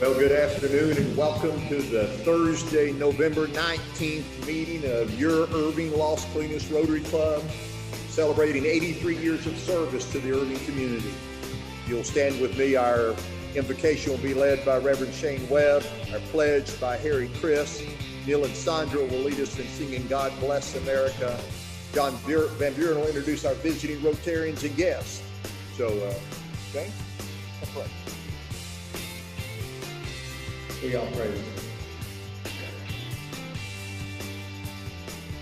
Well, good afternoon and welcome to the Thursday, November 19th meeting of your Irving Las Colinas Rotary Club, celebrating 83 years of service to the Irving community. You'll stand with me. Our invocation will be led by Reverend Shane Webb, our pledge by Harry Chris. Neil and Sandra will lead us in singing God Bless America. John Van Buren will introduce our visiting Rotarians and guests. So, Shane, let's pray. We all pray.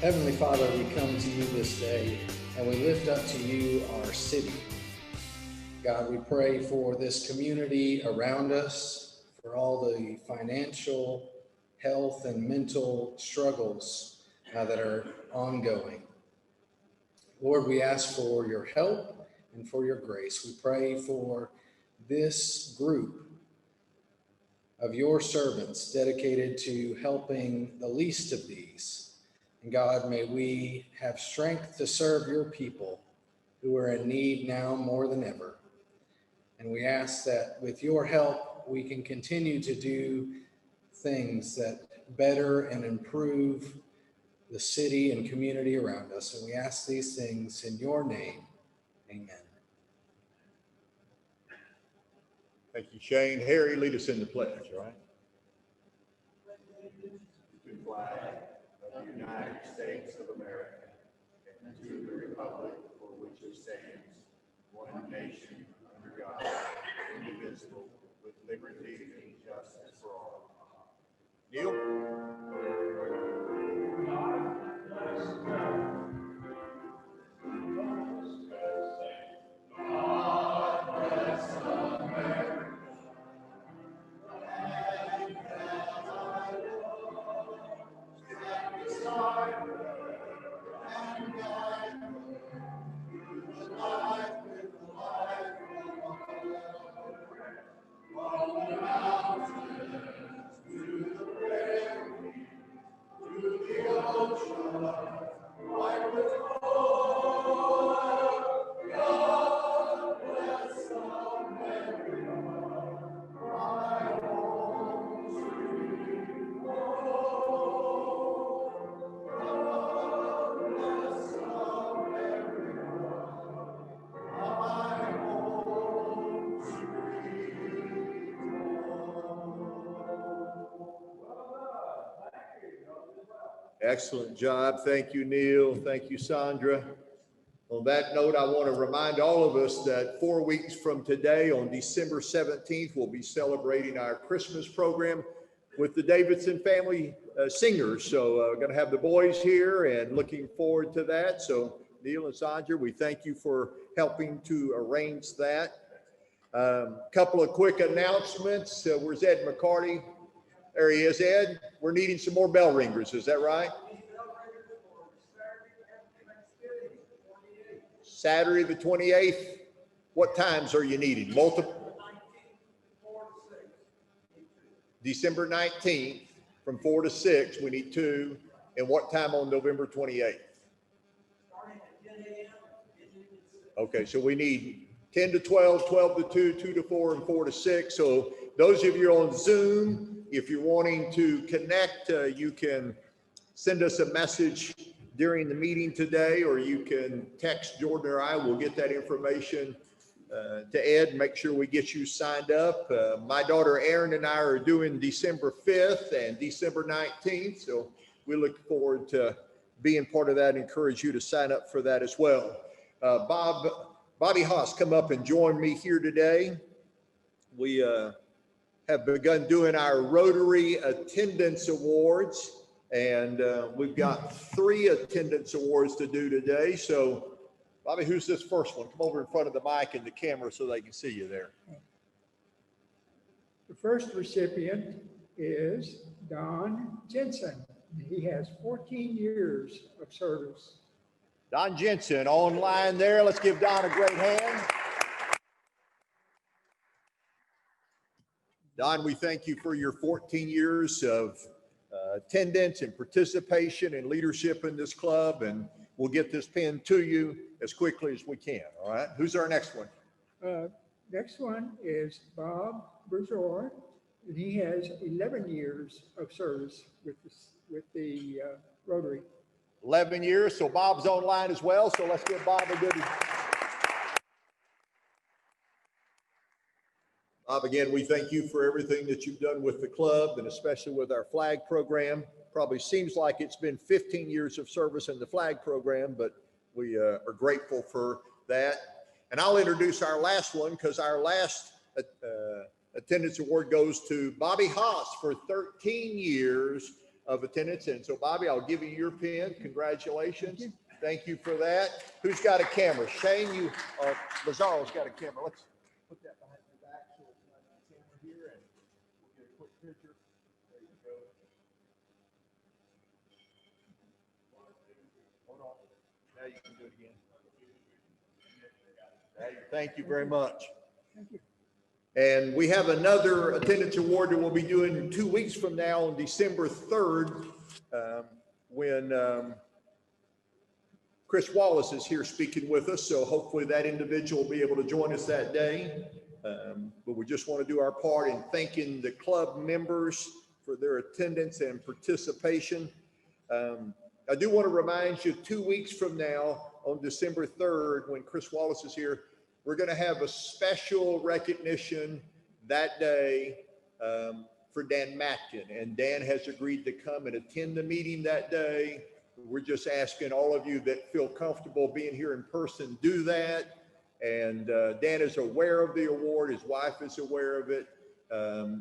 Heavenly Father, we come to you this day and we lift up to you our city. God, we pray for this community around us, for all the financial, health, and mental struggles that are ongoing. Lord, we ask for your help and for your grace. We pray for this group of your servants dedicated to helping the least of these. And God, may we have strength to serve your people who are in need now more than ever. And we ask that with your help, we can continue to do things that better and improve the city and community around us. And we ask these things in your name. Amen. Thank you, Shane. Harry, lead us in the pledge, all right? To the flag of the United States of America and to the republic for which it stands, one nation, under God, indivisible, with liberty and justice for all. Neil? Excellent job. Thank you, Neil. Thank you, Sandra. On that note, I want to remind all of us that 4 weeks from today, on December 17th, we'll be celebrating our Christmas program with the Davidson family singers. So we're going to have the boys here and looking forward to that. So Neil and Sandra, we thank you for helping to arrange that. Couple of quick announcements. Where's Ed McCarty? There he is, Ed. We're needing some more bell ringers. Is that right? Saturday the 28th. What times are you needing? Multiple. December 19th from 4 to 6. We need 2. And what time on November 28th? Okay, so we need 10 to 12, 12 to 2, 2 to 4, and 4 to 6. So those of you on Zoom, if you're wanting to connect, you can send us a message during the meeting today, or you can text Jordan or I. We'll get that information to Ed, make sure we get you signed up. My daughter Erin and I are doing December 5th and December 19th, so we look forward to being part of that and encourage you to sign up for that as well. Bobby Haas, come up and join me here today. We have begun doing our Rotary Attendance Awards, and we've got 3 attendance awards to do today. So, Bobby, who's this first one? Come over in front of the mic and the camera so they can see you there. The first recipient is Don Jensen. He has 14 years of service. Don Jensen online there. Let's give Don a great hand. Don, we thank you for your 14 years of attendance and participation and leadership in this club, and we'll get this pin to you as quickly as we can, all right? Who's our next one? Next one is Bob Brazor. and he has 11 years of service with the Rotary. 11 years, so Bob's online as well, so let's give Bob a good. Bob, again, we thank you for everything that you've done with the club and especially with our flag program. Probably seems like it's been 15 years of service in the flag program, but we are grateful for that. And I'll introduce our last one because our last attendance award goes to Bobby Haas for 13 years of attendance. And so Bobby, I'll give you your pin. Congratulations. Thank you for that. Who's got a camera? Shane, you, Lazzaro's got a camera. Let's put that behind your back so it's not on the camera here and we'll get a quick picture. There you go. Hold on. Now you can do it again. Thank you very much. Thank you. And we have another attendance award that we'll be doing 2 weeks from now on December 3rd, when Chris Wallace is here speaking with us. So hopefully that individual will be able to join us that day. But we just want to do our part in thanking the club members for their attendance and participation. I do want to remind you 2 weeks from now on December 3rd, when Chris Wallace is here, we're going to have a special recognition that day for Dan Matkin. And Dan has agreed to come and attend the meeting that day. We're just asking all of you that feel comfortable being here in person, do that. And Dan is aware of the award. His wife is aware of it.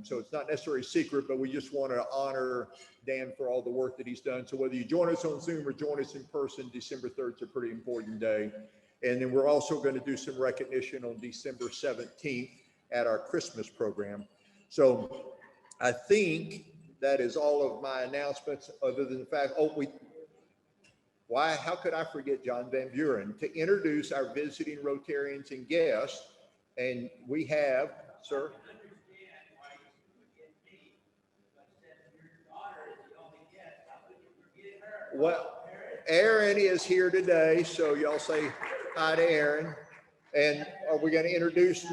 So it's not necessarily a secret, but we just want to honor Dan for all the work that he's done. So whether you join us on Zoom or join us in person, December 3rd is a pretty important day. And then we're also going to do some recognition on December 17th at our Christmas program. So I think that is all of my announcements, other than the fact, how could I forget John Van Buren to introduce our visiting Rotarians and guests. And we have, sir. Well, Aaron is here today, so y'all say hi to Aaron. And are we going to introduce?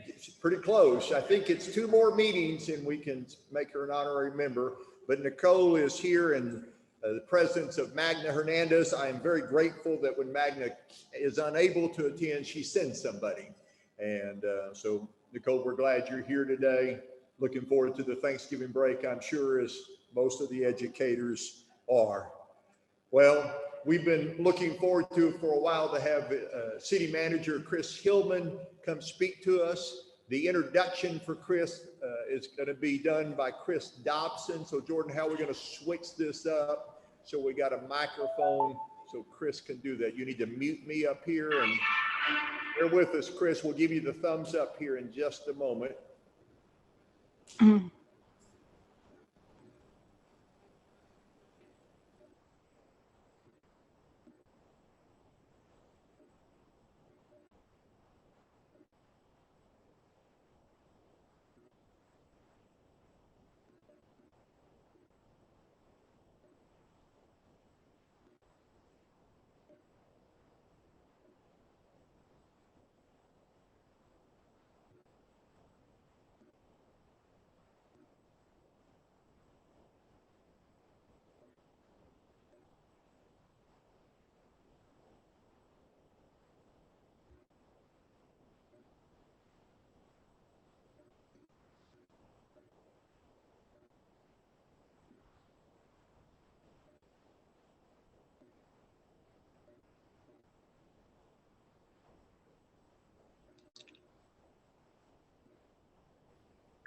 It's pretty close. I think it's 2 more meetings and we can make her an honorary member. But Nicole is here in the presence of Magna Hernandez. I am very grateful that when Magna is unable to attend, she sends somebody. And so, Nicole, we're glad you're here today. Looking forward to the Thanksgiving break, I'm sure, as most of the educators are. Well, we've been looking forward to it for a while to have City Manager Chris Hillman come speak to us. The introduction for Chris is going to be done by Chris Dobson. So, Jordan, how are we going to switch this up? So we got a microphone so Chris can do that. You need to mute me up here and bear with us, Chris. We'll give you the thumbs up here in just a moment.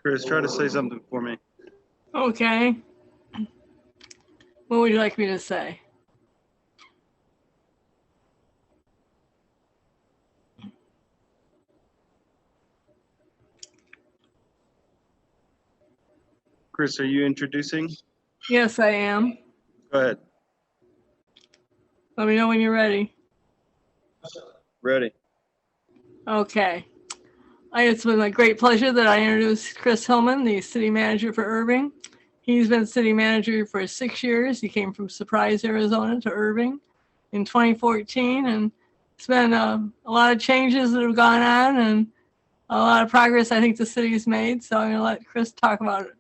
Chris, try to say something for me. Okay. What would you like me to say? Chris, are you introducing? Yes, I am. Go ahead. Let me know when you're ready. Ready. Okay. It's been a great pleasure that I introduced Chris Hillman, the city manager for Irving. He's been city manager for 6 years. He came from Surprise, Arizona to Irving in 2014. And it's been a lot of changes that have gone on and a lot of progress I think the city's made. So I'm going to let Chris talk about it.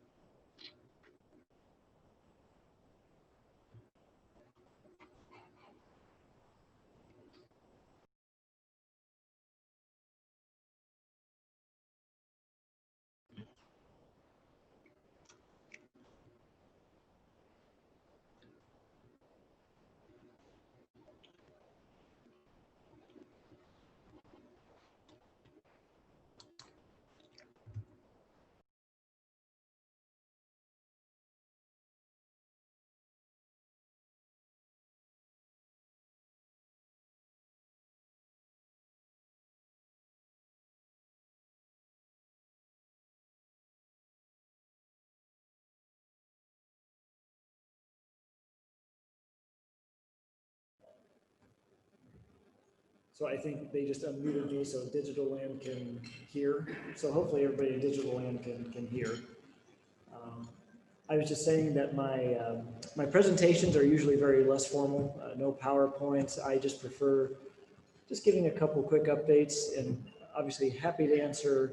So I think they just unmuted me so Digital Land can hear. So hopefully everybody in Digital Land can hear. I was just saying that my presentations are usually very less formal, no PowerPoints. I just prefer just giving a couple quick updates, and obviously happy to answer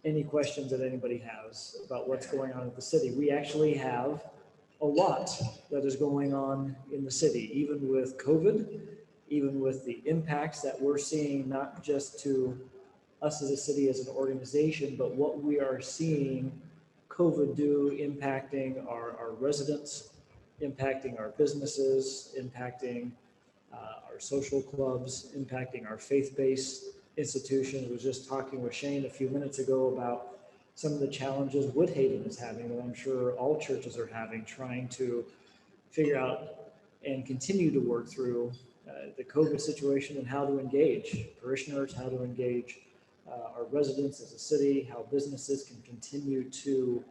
any questions that anybody has about what's going on at the city. We actually have a lot that is going on in the city, even with COVID, even with the impacts that we're seeing, not just to us as a city, as an organization, but what we are seeing COVID do impacting our residents, impacting our businesses, impacting our social clubs, impacting our faith-based institutions. I was just talking with Shane a few minutes ago about some of the challenges Woodhaven is having, that I'm sure all churches are having, trying to figure out and continue to work through the COVID situation and how to engage parishioners, how to engage our residents as a city, how businesses can continue to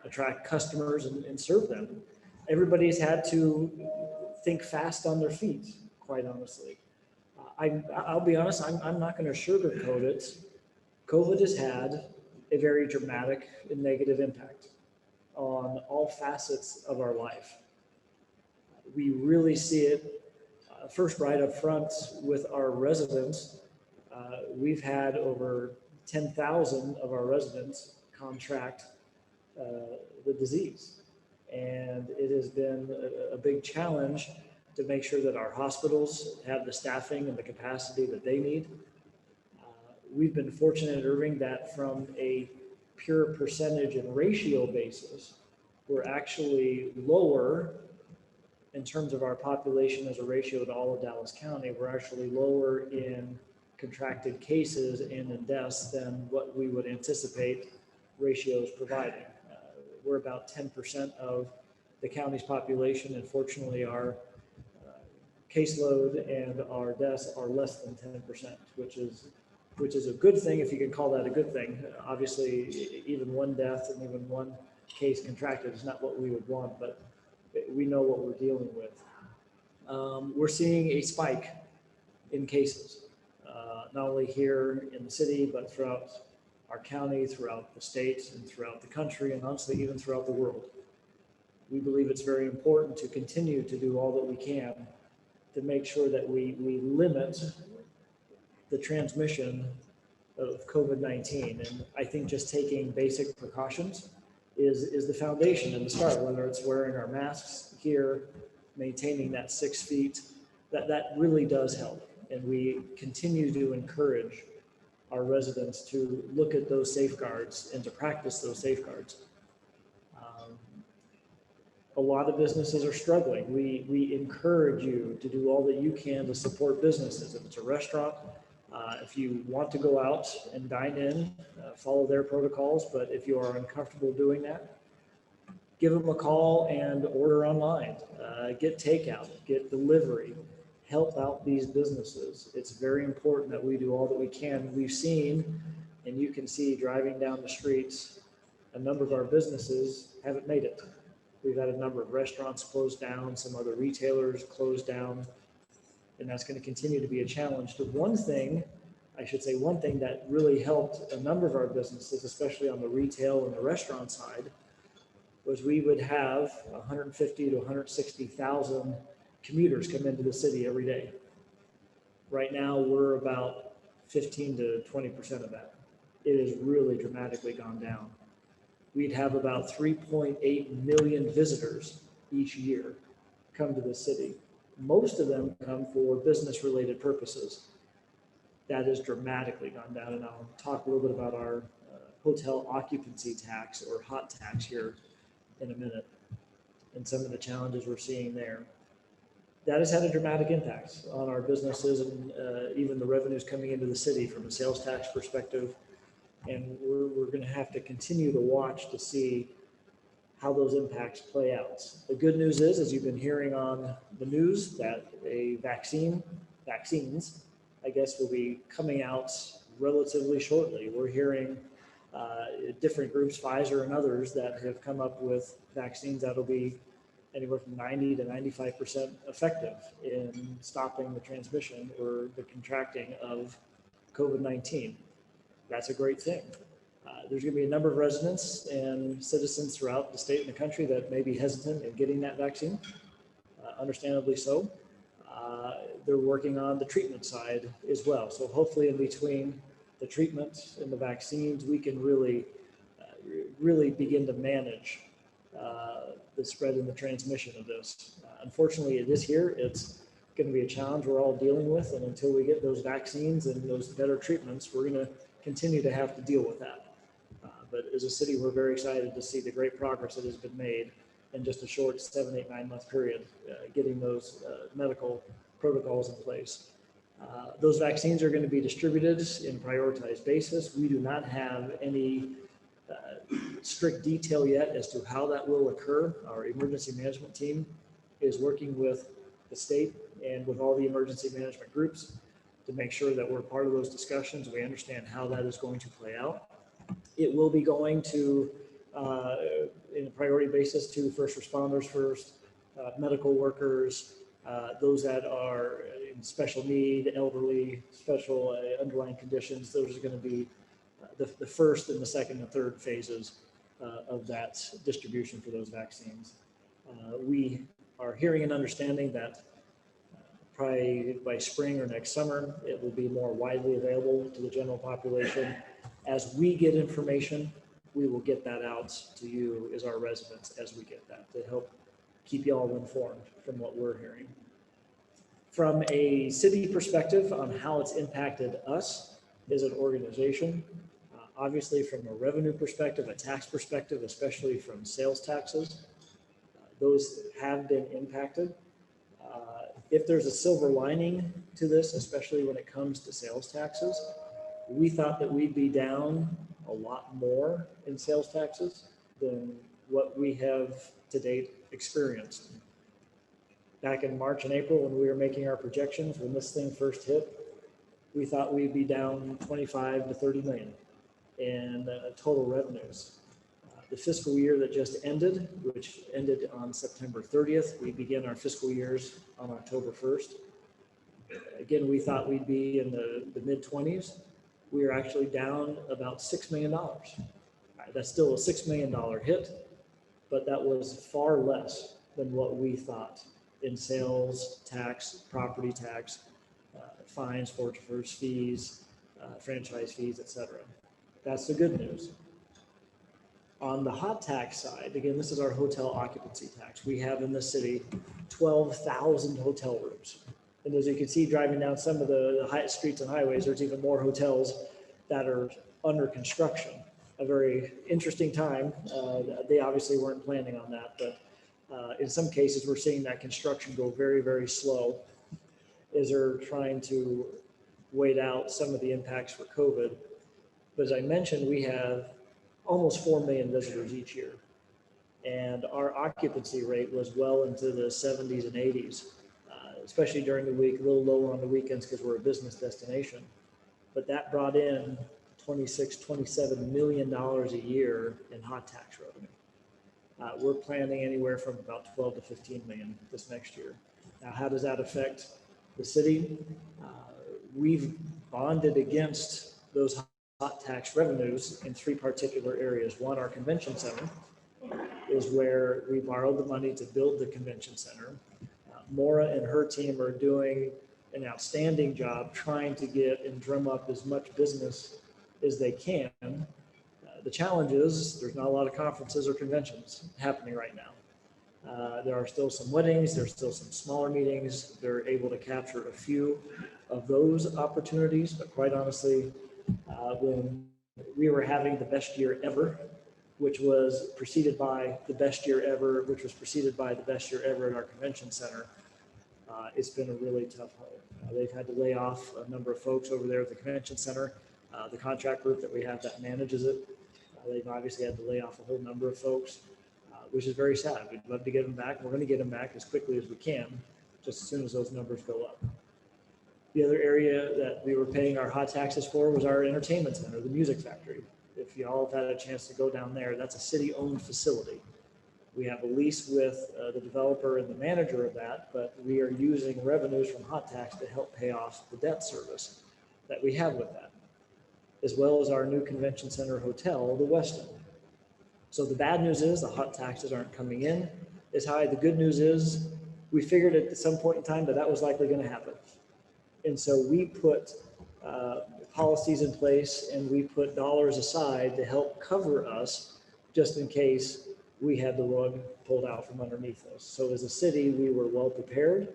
attract customers and serve them. Everybody's had to think fast on their feet, quite honestly. I'll be honest, I'm not going to sugarcoat it. COVID has had a very dramatic and negative impact on all facets of our life. We really see it first right up front with our residents. We've had over 10,000 of our residents contract the disease. And it has been a big challenge to make sure that our hospitals have the staffing and the capacity that they need. We've been fortunate at Irving that from a pure percentage and ratio basis, we're actually lower in terms of our population as a ratio to all of Dallas County. We're actually lower in contracted cases and in deaths than what we would anticipate ratios providing. We're about 10% of the county's population, and fortunately our caseload and our deaths are less than 10%, which is a good thing, if you can call that a good thing. Obviously, even one death and even one case contracted is not what we would want, but we know what we're dealing with. We're seeing a spike in cases, not only here in the city, but throughout our county, throughout the state, and throughout the country, and honestly, even throughout the world. We believe it's very important to continue to do all that we can to make sure that we limit the transmission of COVID-19. And I think just taking basic precautions is the foundation and the start, whether it's wearing our masks here, maintaining that 6 feet, that really does help. And we continue to encourage our residents to look at those safeguards and to practice those safeguards. A lot of businesses are struggling. We encourage you to do all that you can to support businesses. If it's a restaurant, if you want to go out and dine in, follow their protocols. But if you are uncomfortable doing that, give them a call and order online. Get takeout, get delivery, help out these businesses. It's very important that we do all that we can. We've seen, and you can see driving down the streets, a number of our businesses haven't made it. We've had a number of restaurants closed down, some other retailers closed down, and that's going to continue to be a challenge. The one thing that really helped a number of our businesses, especially on the retail and the restaurant side, was we would have 150 to 160,000 commuters come into the city every day. Right now, we're about 15 to 20% of that. It has really dramatically gone down. We'd have about 3.8 million visitors each year come to the city. Most of them come for business-related purposes. That has dramatically gone down, and I'll talk a little bit about our hotel occupancy tax or hot tax here in a minute, and some of the challenges we're seeing there. That has had a dramatic impact on our businesses and even the revenues coming into the city from a sales tax perspective. And we're going to have to continue to watch to see how those impacts play out. The good news is, as you've been hearing on the news, that vaccines, I guess, will be coming out relatively shortly. We're hearing different groups, Pfizer and others, that have come up with vaccines that'll be anywhere from 90 to 95% effective in stopping the transmission or the contracting of COVID-19. That's a great thing. There's going to be a number of residents and citizens throughout the state and the country that may be hesitant in getting that vaccine, understandably so. They're working on the treatment side as well. So hopefully in between the treatment and the vaccines, we can really begin to manage the spread and the transmission of this. Unfortunately, it is here. It's going to be a challenge we're all dealing with. And until we get those vaccines and those better treatments, we're going to continue to have to deal with that. But as a city, we're very excited to see the great progress that has been made in just a short 7, 8, 9 month period, getting those medical protocols in place. Those vaccines are going to be distributed in prioritized basis. We do not have any strict detail yet as to how that will occur. Our emergency management team is working with the state and with all the emergency management groups to make sure that we're part of those discussions. We understand how that is going to play out. It will be going to, in a priority basis, to first responders first, medical workers, those that are in special need, elderly, special underlying conditions. Those are going to be the first and the second and third phases of that distribution for those vaccines. We are hearing and understanding that probably by spring or next summer, it will be more widely available to the general population. As we get information, we will get that out to you as our residents as we get that to help keep you all informed from what we're hearing. From a city perspective on how it's impacted us as an organization, obviously from a revenue perspective, a tax perspective, especially from sales taxes, those have been impacted. If there's a silver lining to this, especially when it comes to sales taxes, we thought that we'd be down a lot more in sales taxes than what we have to date experienced. Back in March and April, when we were making our projections, when this thing first hit, we thought we'd be down 25 to 30 million in total revenues. The fiscal year that just ended, which ended on September 30th, we began our fiscal years on October 1st. Again, we thought we'd be in the mid-20s. We are actually down about $6 million. That's still a $6 million hit, but that was far less than what we thought in sales tax, property tax, fines, forfeitures, fees, franchise fees, etc. That's the good news. On the hot tax side, again, this is our hotel occupancy tax. We have in the city 12,000 hotel rooms. And as you can see, driving down some of the high streets and highways, there's even more hotels that are under construction. A very interesting time. They obviously weren't planning on that, but in some cases, we're seeing that construction go very, very slow as they're trying to wait out some of the impacts for COVID. But as I mentioned, we have almost 4 million visitors each year. And our occupancy rate was well into the 70s and 80s. Especially during the week, a little lower on the weekends because we're a business destination. But that brought in $26, $27 million a year in hot tax revenue. We're planning anywhere from about 12 to 15 million this next year. Now, how does that affect the city? We've bonded against those hot tax revenues in 3 particular areas. One, our convention center is where we borrowed the money to build the convention center. Maura and her team are doing an outstanding job trying to get and drum up as much business as they can. The challenge is there's not a lot of conferences or conventions happening right now. There are still some weddings, there's still some smaller meetings. They're able to capture a few of those opportunities, but quite honestly, when we were having the best year ever, which was preceded by the best year ever, which was preceded by the best year ever at our convention center, it's been a really tough haul. They've had to lay off a number of folks over there at the convention center. The contract group that we have that manages it, they've obviously had to lay off a whole number of folks, which is very sad. We'd love to get them back. We're going to get them back as quickly as we can, just as soon as those numbers go up. The other area that we were paying our hot taxes for was our entertainment center, the Music Factory. If you all have had a chance to go down there, that's a city-owned facility. We have a lease with the developer and the manager of that, but we are using revenues from hot tax to help pay off the debt service that we have with that, as well as our new convention center hotel, the Westin. So the bad news is the hot taxes aren't coming in as high. The good news is we figured at some point in time that was likely going to happen. And so we put policies in place and we put dollars aside to help cover us just in case we had the rug pulled out from underneath us. So as a city, we were well prepared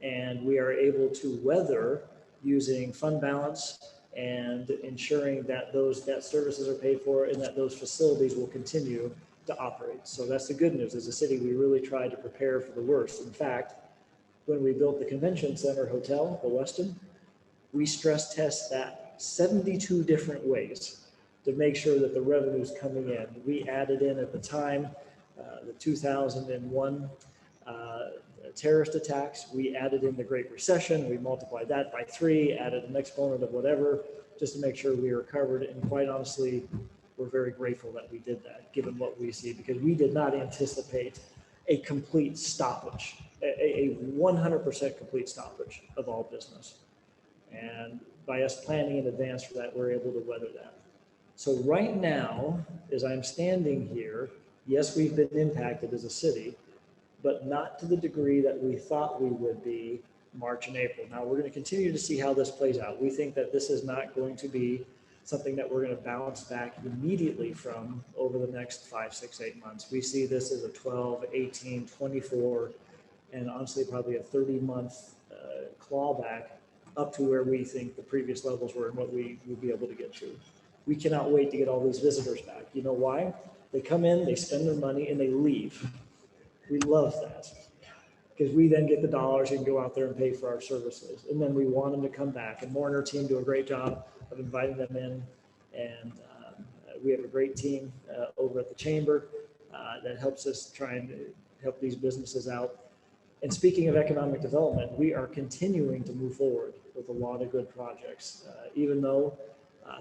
and we are able to weather using fund balance and ensuring that those debt services are paid for and that those facilities will continue to operate. So that's the good news. As a city, we really tried to prepare for the worst. In fact, when we built the convention center hotel, the Westin, we stress test that 72 different ways to make sure that the revenue is coming in. We added in at the time, the 2001 terrorist attacks. We added in the Great Recession. We multiplied that by 3, added an exponent of whatever, just to make sure we were covered. And quite honestly, we're very grateful that we did that, given what we see, because we did not anticipate a complete stoppage, a 100% complete stoppage of all business. And by us planning in advance for that, we're able to weather that. So right now, as I'm standing here, yes, we've been impacted as a city, but not to the degree that we thought we would be March and April. Now we're going to continue to see how this plays out. We think that this is not going to be something that we're going to bounce back immediately from over the next 5, 6, 8 months. We see this as a 12, 18, 24, and honestly probably a 30-month clawback up to where we think the previous levels were and what we would be able to get to. We cannot wait to get all these visitors back. You know why? They come in, they spend their money, and they leave. We love that because we then get the dollars and go out there and pay for our services. And then we want them to come back. And Maura and her team do a great job of inviting them in. And we have a great team over at the chamber that helps us try and help these businesses out. And speaking of economic development, we are continuing to move forward with a lot of good projects. Even though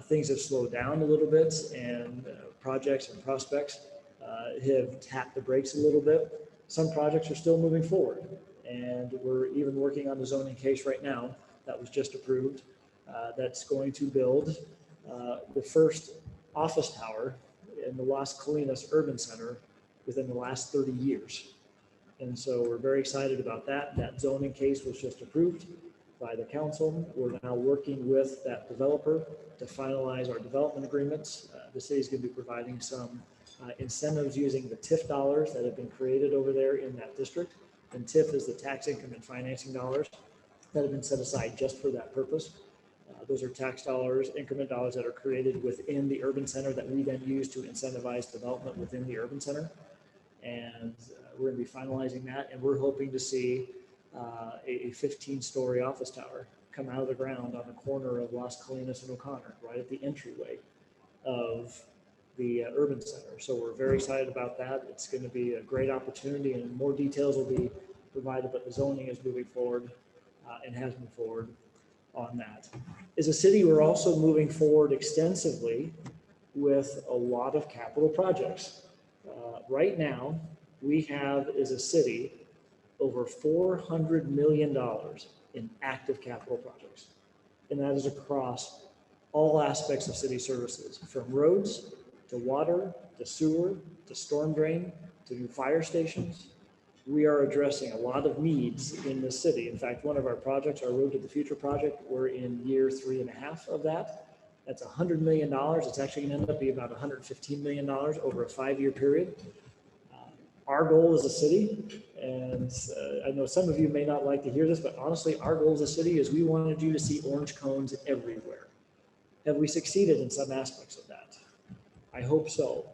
things have slowed down a little bit and projects and prospects have tapped the brakes a little bit, some projects are still moving forward. And we're even working on the zoning case right now that was just approved that's going to build the first office tower in the Las Colinas urban center within the last 30 years. And so we're very excited about that. That zoning case was just approved by the council. We're now working with that developer to finalize our development agreements. The city is going to be providing some incentives using the TIF dollars that have been created over there in that district. And TIF is the tax income and financing dollars that have been set aside just for that purpose. Those are tax dollars, increment dollars that are created within the urban center that we then use to incentivize development within the urban center. And we're going to be finalizing that. And we're hoping to see a 15-story office tower come out of the ground on the corner of Las Colinas and O'Connor, right at the entryway of the urban center. So we're very excited about that. It's going to be a great opportunity and more details will be provided, but the zoning is moving forward and has moved forward on that. As a city, we're also moving forward extensively with a lot of capital projects. Right now, we have as a city over $400 million in active capital projects. And that is across all aspects of city services, from roads to water, to sewer, to storm drain, to new fire stations. We are addressing a lot of needs in the city. In fact, one of our projects, our Road to the Future project, we're in year 3.5 of that. That's $100 million. It's actually going to end up being about $115 million over a 5-year period. Our goal as a city, and I know some of you may not like to hear this, but honestly, our goal as a city is we wanted you to see orange cones everywhere. Have we succeeded in some aspects of that? I hope so,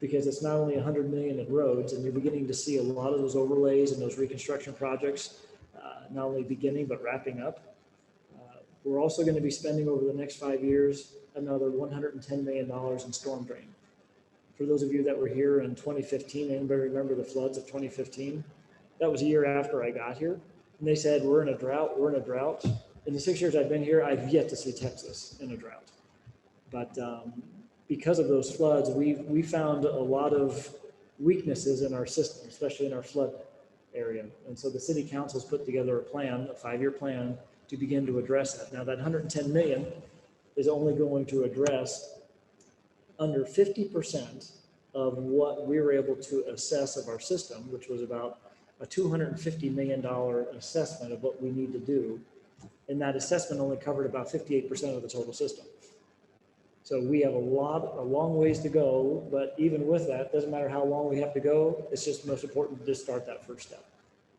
because it's not only 100 million in roads, and you're beginning to see a lot of those overlays and those reconstruction projects, not only beginning, but wrapping up. We're also going to be spending over the next 5 years, another $110 million in storm drain. For those of you that were here in 2015, anybody remember the floods of 2015? That was a year after I got here. And they said, we're in a drought, we're in a drought. In the 6 years I've been here, I've yet to see Texas in a drought. But because of those floods, we found a lot of weaknesses in our system, especially in our flood area. And so the city council's put together a plan, a 5-year plan to begin to address that. Now that 110 million is only going to address under 50% of what we were able to assess of our system, which was about a $250 million assessment of what we need to do. And that assessment only covered about 58% of the total system. So we have a long ways to go, but even with that, doesn't matter how long we have to go, it's just most important to just start that first step.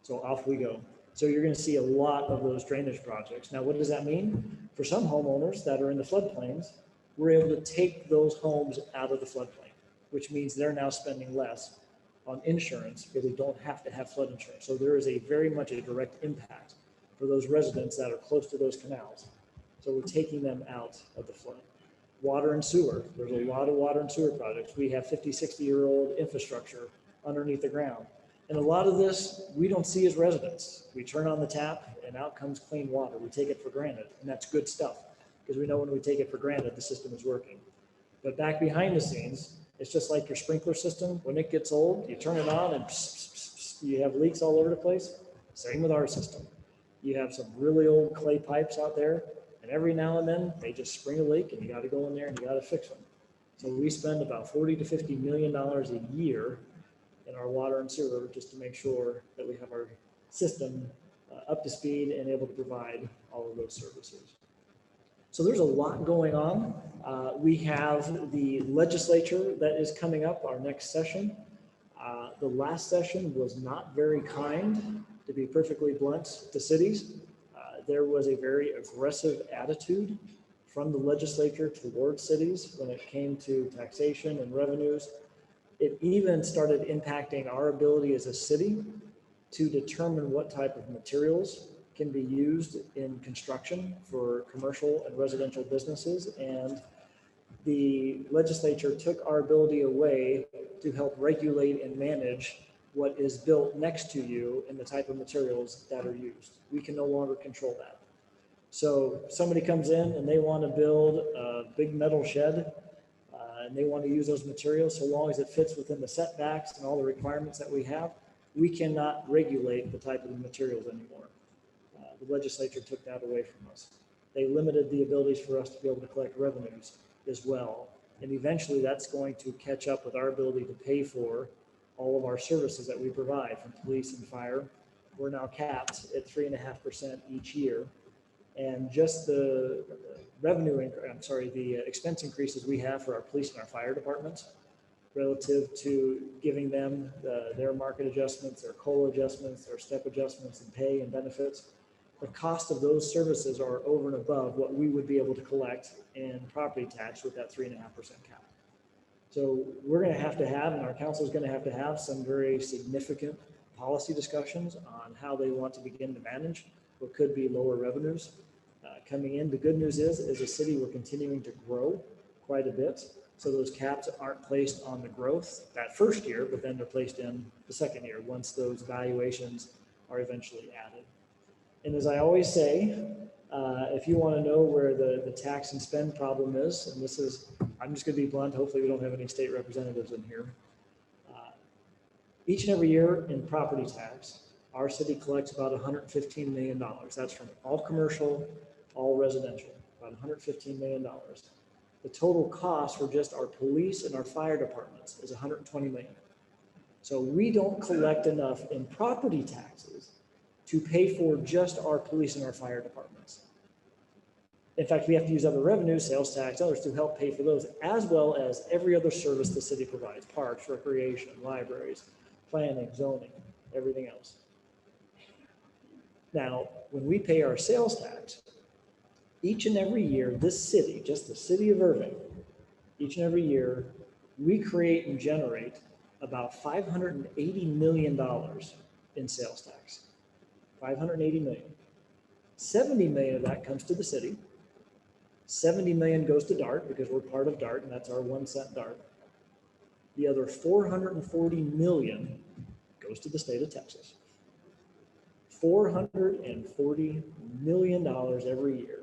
So off we go. So you're going to see a lot of those drainage projects. Now, what does that mean? For some homeowners that are in the floodplains, we're able to take those homes out of the floodplain, which means they're now spending less on insurance because they don't have to have flood insurance. So there is a very much a direct impact for those residents that are close to those canals. So we're taking them out of the flood. Water and sewer, there's a lot of water and sewer projects. We have 50, 60-year-old infrastructure underneath the ground. And a lot of this, we don't see as residents. We turn on the tap and out comes clean water. We take it for granted, and that's good stuff because we know when we take it for granted, the system is working. But back behind the scenes, it's just like your sprinkler system. When it gets old, you turn it on and you have leaks all over the place. Same with our system. You have some really old clay pipes out there, and every now and then they just spring a leak and you got to go in there and you got to fix them. So we spend about 40 to $50 million a year in our water and sewer just to make sure that we have our system up to speed and able to provide all of those services. So there's a lot going on. We have the legislature that is coming up, our next session. The last session was not very kind, to be perfectly blunt, to cities. There was a very aggressive attitude from the legislature towards cities when it came to taxation and revenues. It even started impacting our ability as a city to determine what type of materials can be used in construction for commercial and residential businesses. And the legislature took our ability away to help regulate and manage what is built next to you and the type of materials that are used. We can no longer control that. So somebody comes in and they want to build a big metal shed and they want to use those materials, so long as it fits within the setbacks and all the requirements that we have, we cannot regulate the type of materials anymore. The legislature took that away from us. They limited the abilities for us to be able to collect revenues as well. And eventually that's going to catch up with our ability to pay for all of our services that we provide from police and fire. We're now capped at 3.5% each year. And just the the expense increases we have for our police and our fire departments relative to giving them their market adjustments, their COLA adjustments, their step adjustments and pay and benefits. The cost of those services are over and above what we would be able to collect in property tax with that 3.5% cap. So we're going to have, and our council is going to have some very significant policy discussions on how they want to begin to manage what could be lower revenues coming in. The good news is, as a city, we're continuing to grow quite a bit. So those caps aren't placed on the growth that first year, but then they're placed in the second year once those valuations are eventually added. And as I always say, if you want to know where the tax and spend problem is, and this is, I'm just going to be blunt, hopefully we don't have any state representatives in here. Each and every year in property tax, our city collects about $115 million. That's from all commercial, all residential, about $115 million. The total cost for just our police and our fire departments is $120 million. So we don't collect enough in property taxes to pay for just our police and our fire departments. In fact, we have to use other revenues, sales tax, others to help pay for those, as well as every other service the city provides, parks, recreation, libraries, planning, zoning, everything else. Now, when we pay our sales tax, each and every year, this city, just the city of Irving, each and every year, we create and generate about $580 million in sales tax. 580 million. 70 million of that comes to the city. 70 million goes to DART because we're part of DART and that's our 1 cent DART. The other 440 million goes to the state of Texas. $440 million every year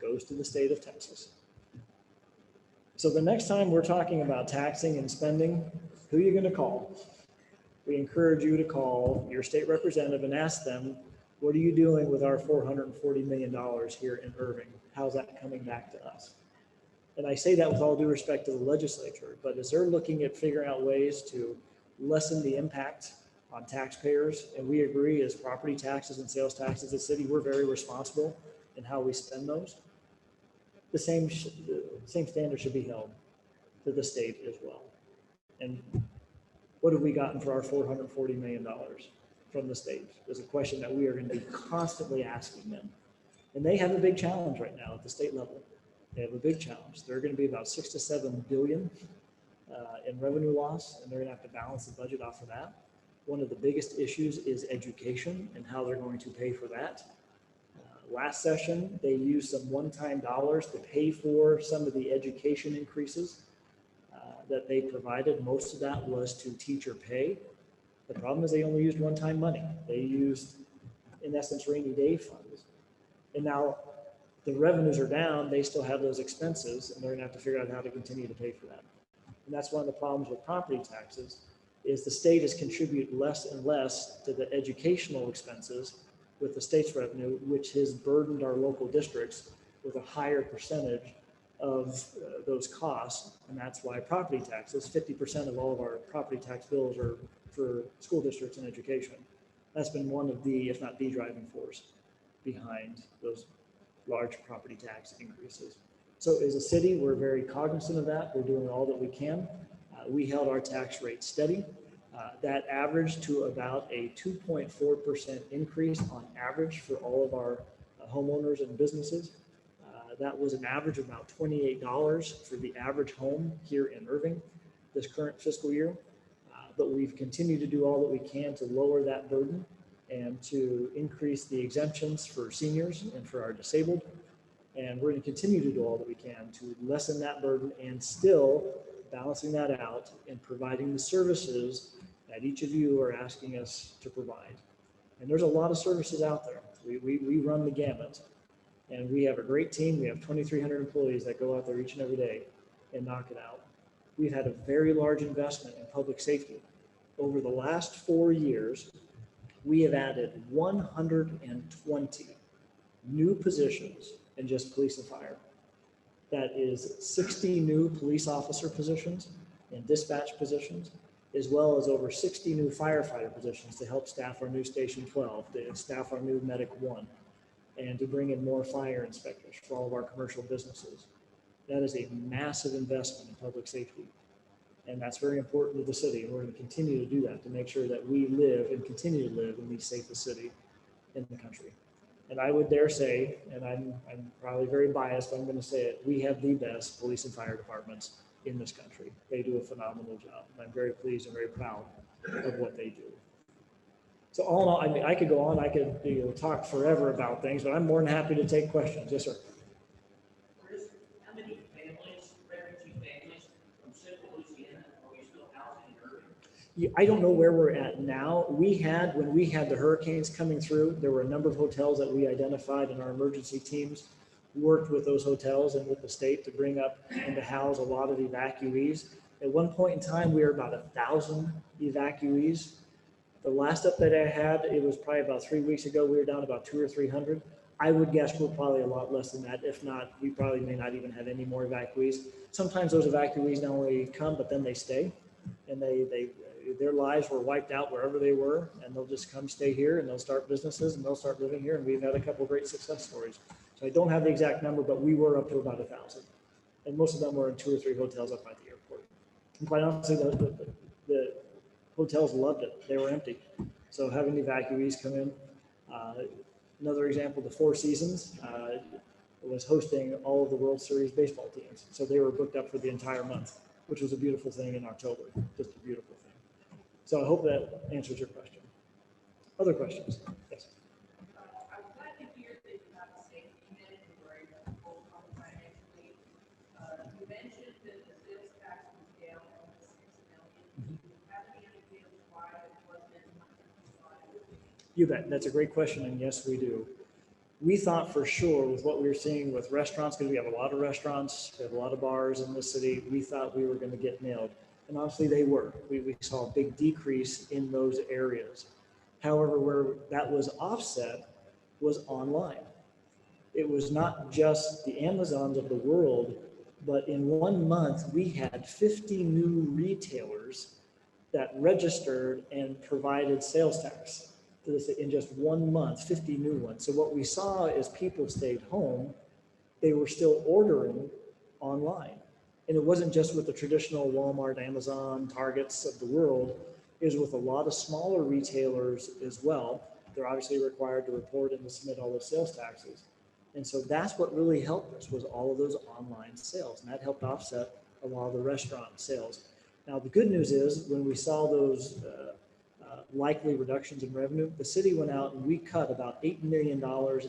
goes to the state of Texas. So the next time we're talking about taxing and spending, who are you going to call? We encourage you to call your state representative and ask them, what are you doing with our $440 million here in Irving? How's that coming back to us? And I say that with all due respect to the legislature, but as they're looking at figuring out ways to lessen the impact on taxpayers, and we agree as property taxes and sales taxes, the city, we're very responsible in how we spend those. The same standard should be held to the state as well. And what have we gotten for our $440 million from the state? Is a question that we are going to be constantly asking them. And they have a big challenge right now at the state level. They have a big challenge. They're going to be about 6 to 7 billion in revenue loss, and they're going to have to balance the budget off of that. One of the biggest issues is education and how they're going to pay for that. Last session, they used some one-time dollars to pay for some of the education increases that they provided. Most of that was to teacher pay. The problem is they only used one-time money. They used, in essence, rainy day funds. And now the revenues are down, they still have those expenses, and they're gonna have to figure out how to continue to pay for that. And that's one of the problems with property taxes, is the state has contributed less and less to the educational expenses with the state's revenue, which has burdened our local districts with a higher percentage of those costs. And that's why property taxes, 50% of all of our property tax bills are for school districts and education. That's been one of the, if not the driving force behind those large property tax increases. So as a city, we're very cognizant of that. We're doing all that we can. We held our tax rate steady. That averaged to about a 2.4% increase on average for all of our homeowners and businesses. That was an average of about $28 for the average home here in Irving this current fiscal year. But we've continued to do all that we can to lower that burden and to increase the exemptions for seniors and for our disabled. And we're going to continue to do all that we can to lessen that burden and still balancing that out and providing the services that each of you are asking us to provide. And there's a lot of services out there. We run the gamut, and we have a great team. We have 2,300 employees that go out there each and every day and knock it out. We've had a very large investment in public safety. Over the last 4 years, we have added 120 new positions in just police and fire. That is 60 new police officer positions and dispatch positions, as well as over 60 new firefighter positions to help staff our new Station 12, to staff our new Medic 1, and to bring in more fire inspectors for all of our commercial businesses. That is a massive investment in public safety. And that's very important to the city. And we're going to continue to do that to make sure that we live and continue to live in the safest city in the country. And I would dare say, and I'm probably very biased, but I'm going to say it, we have the best police and fire departments in this country. They do a phenomenal job. And I'm very pleased and very proud of what they do. So all in all, I mean, I could go on, I could talk forever about things, but I'm more than happy to take questions. Yes, sir. Chris, how many families, refugee families from Central Louisiana are we still housing in Irving? I don't know where we're at now. When we had the hurricanes coming through, there were a number of hotels that we identified, and our emergency teams worked with those hotels and with the state to bring up and to house a lot of evacuees. At one point in time, we were about 1,000 evacuees. The last update I had, it was probably about 3 weeks ago, we were down about 200 or 300. I would guess we're probably a lot less than that. If not, we probably may not even have any more evacuees. Sometimes those evacuees not only come, but then they stay and they their lives were wiped out wherever they were, and they'll just come stay here and they'll start businesses and they'll start living here. And we've had a couple of great success stories. So I don't have the exact number, but we were up to about 1,000. And most of them were in 2 or 3 hotels up at the airport. And quite honestly, the hotels loved it. They were empty. So having the evacuees come in. Another example, the Four Seasons was hosting all of the World Series baseball teams. So they were booked up for the entire month, which was a beautiful thing in October, just a beautiful thing. So I hope that answers your question. Other questions? Yes. I'm glad to hear that you have a safety net and you were able to hold on financially. You mentioned that the sales tax was down almost $6 million. Do you have any idea why it wasn't as much as you thought it would be? You bet. That's a great question, and yes, we do. We thought for sure with what we were seeing with restaurants, because we have a lot of restaurants, we have a lot of bars in the city, we thought we were going to get nailed. And honestly, they were. We saw a big decrease in those areas. However, where that was offset was online. It was not just the Amazons of the world, but in 1 month, we had 50 new retailers that registered and provided sales tax. In just 1 month, 50 new ones. So what we saw is people stayed home, they were still ordering online. And it wasn't just with the traditional Walmart, Amazon, Targets of the world, it was with a lot of smaller retailers as well. They're obviously required to report and to submit all those sales taxes. And so that's what really helped us was all of those online sales. And that helped offset a lot of the restaurant sales. Now, the good news is when we saw those likely reductions in revenue, the city went out and we cut about $8 million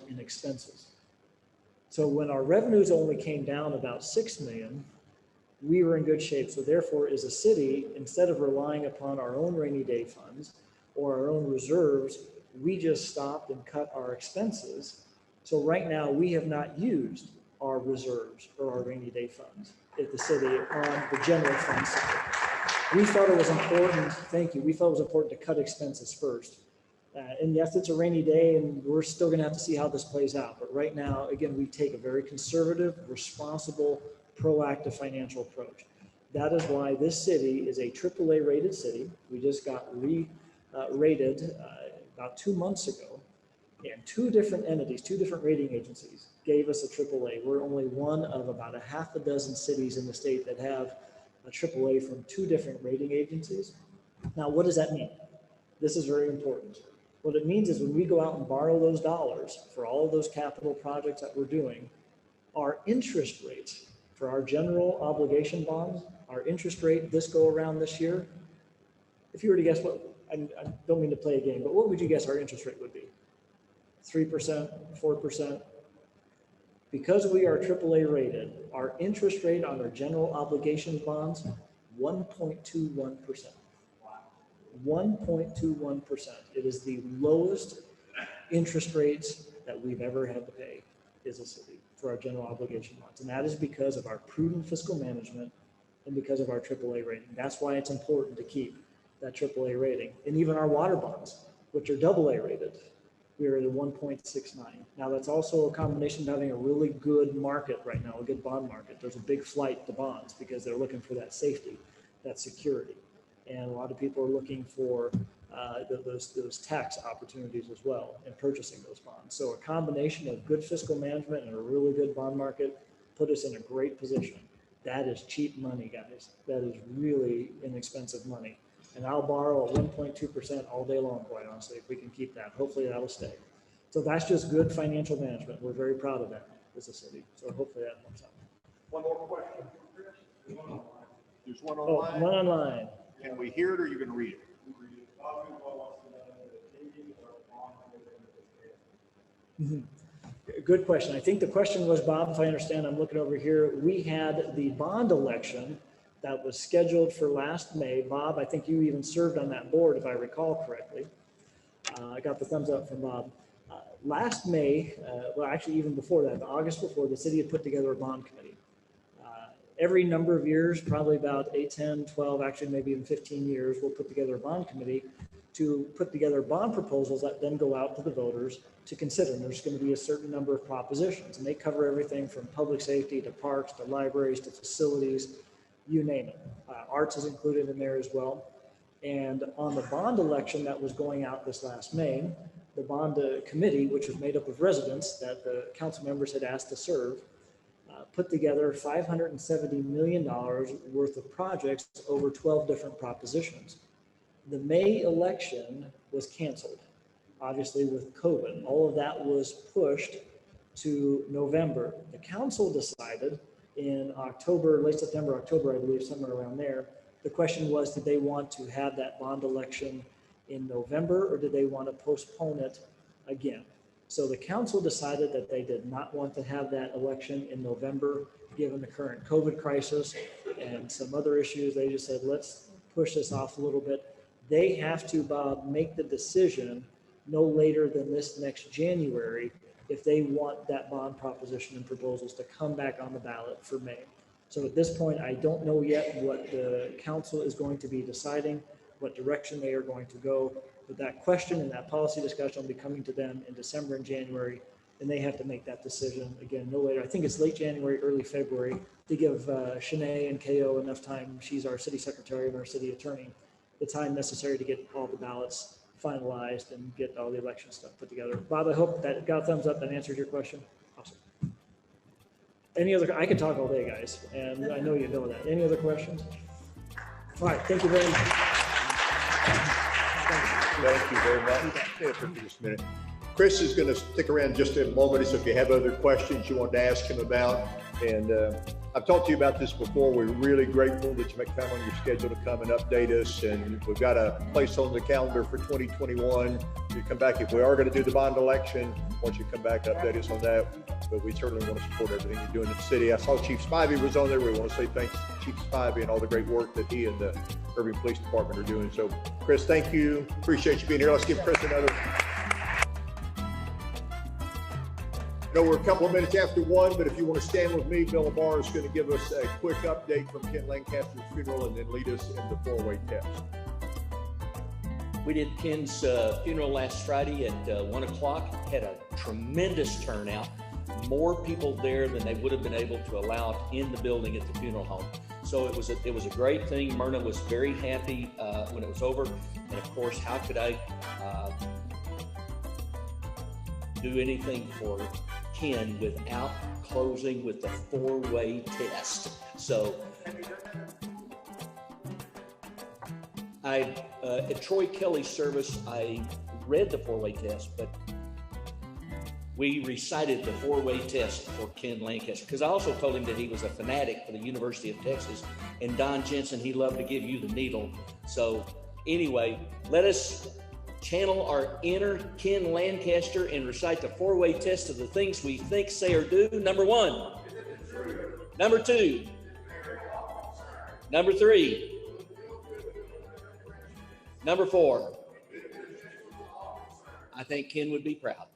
in expenses. So when our revenues only came down about $6 million, we were in good shape. So therefore, as a city, instead of relying upon our own rainy day funds or our own reserves, we just stopped and cut our expenses. So right now, we have not used our reserves or our rainy day funds at the city on the general fund side. We thought it was important, thank you, we thought it was important to cut expenses first. And yes, it's a rainy day and we're still gonna have to see how this plays out. But right now, again, we take a very conservative, responsible, proactive financial approach. That is why this city is a AAA rated city. We just got rated about 2 months ago. And 2 different entities, 2 different rating agencies gave us a AAA. We're only one of about a half a dozen cities in the state that have a AAA from 2 different rating agencies. Now, what does that mean? This is very important. What it means is when we go out and borrow those dollars for all of those capital projects that we're doing, our interest rates for our general obligation bonds, our interest rate this go around this year, if you were to guess what, I don't mean to play a game, but what would you guess our interest rate would be? 3%, 4%? Because we are AAA rated, our interest rate on our general obligation bonds, 1.21%. 1.21%. It is the lowest interest rates that we've ever had to pay as a city for our general obligation bonds. And that is because of our prudent fiscal management and because of our AAA rating. That's why it's important to keep that AAA rating. And even our water bonds, which are AA rated, we are at a 1.69. Now that's also a combination of having a really good market right now, a good bond market. There's a big flight to bonds because they're looking for that safety, that security. And a lot of people are looking for those tax opportunities as well in purchasing those bonds. So a combination of good fiscal management and a really good bond market put us in a great position. That is cheap money, guys. That is really inexpensive money. And I'll borrow at 1.2% all day long, quite honestly, if we can keep that. Hopefully that'll stay. So that's just good financial management. We're very proud of that as a city. So hopefully that helps out. One more question. There's one Oh, online. one online. Can we hear it or are you going to read it? Good question. I think the question was, Bob, if I understand, I'm looking over here. We had the bond election that was scheduled for last May. Bob, I think you even served on that board, if I recall correctly. I got the thumbs up from Bob. Last May, well, actually even before that, the August before, the city had put together a bond committee. Every number of years, probably about 8, 10, 12, actually maybe even 15 years, we'll put together a bond committee to put together bond proposals that then go out to the voters to consider. And there's going to be a certain number of propositions, and they cover everything from public safety to parks to libraries to facilities, you name it. Arts is included in there as well. And on the bond election that was going out this last May, the bond committee, which was made up of residents that the council members had asked to serve, put together $570 million worth of projects over 12 different propositions. The May election was canceled, obviously with COVID. All of that was pushed to November. The council decided in October, late September, October, I believe, somewhere around there. The question was, did they want to have that bond election in November, or did they want to postpone it again? So the council decided that they did not want to have that election in November, given the current COVID crisis and some other issues. They just said, let's push this off a little bit. They have to, Bob, make the decision no later than this next January if they want that bond proposition and proposals to come back on the ballot for May. So at this point, I don't know yet what the council is going to be deciding, what direction they are going to go. But that question and that policy discussion will be coming to them in December and January, and they have to make that decision again no later. I think it's late January, early February, to give Shanae and KO enough time. She's our city secretary and our city attorney, the time necessary to get all the ballots finalized and get all the election stuff put together. Bob, I hope that got a thumbs up and answered your question. Awesome. Any other, I could talk all day, guys, and I know you know that. Any other questions? All right, thank you very much. Thank you very much. Stay up for just a minute. Chris is going to stick around just a moment, so if you have other questions you want to ask him about, and I've talked to you about this before. We're really grateful that you make time on your schedule to come and update us, and we've got a place on the calendar for 2021. You come back, if we are going to do the bond election, once you come back, update us on that. But we certainly want to support everything you're doing in the city. I saw Chief Spivey was on there. We want to say thanks to Chief Spivey and all the great work that he and the Irving Police Department are doing. So, Chris, thank you. Appreciate you being here. Let's give Chris another. I know we're a couple of minutes after 1, but if you want to stand with me, Bill Lamar is going to give us a quick update from Ken Lancaster's funeral and then lead us in the 4-way test. We did Ken's funeral last Friday at 1 o'clock. Had a tremendous turnout. More people there than they would have been able to allow in the building at the funeral home. So it was a great thing. Myrna was very happy when it was over. And of course, how could I do anything for Ken without closing with the 4-way test? So at Troy Kelly's service, I read the 4-way test, but we recited the 4-way test for Ken Lancaster, because I also told him that he was a fanatic for the University of Texas, and Don Jensen, he loved to give you the needle. So anyway, let us channel our inner Ken Lancaster and recite the 4-way test of the things we think, say, or do. Number 1. Number 2. Number 3. Number 4. I think Ken would be proud.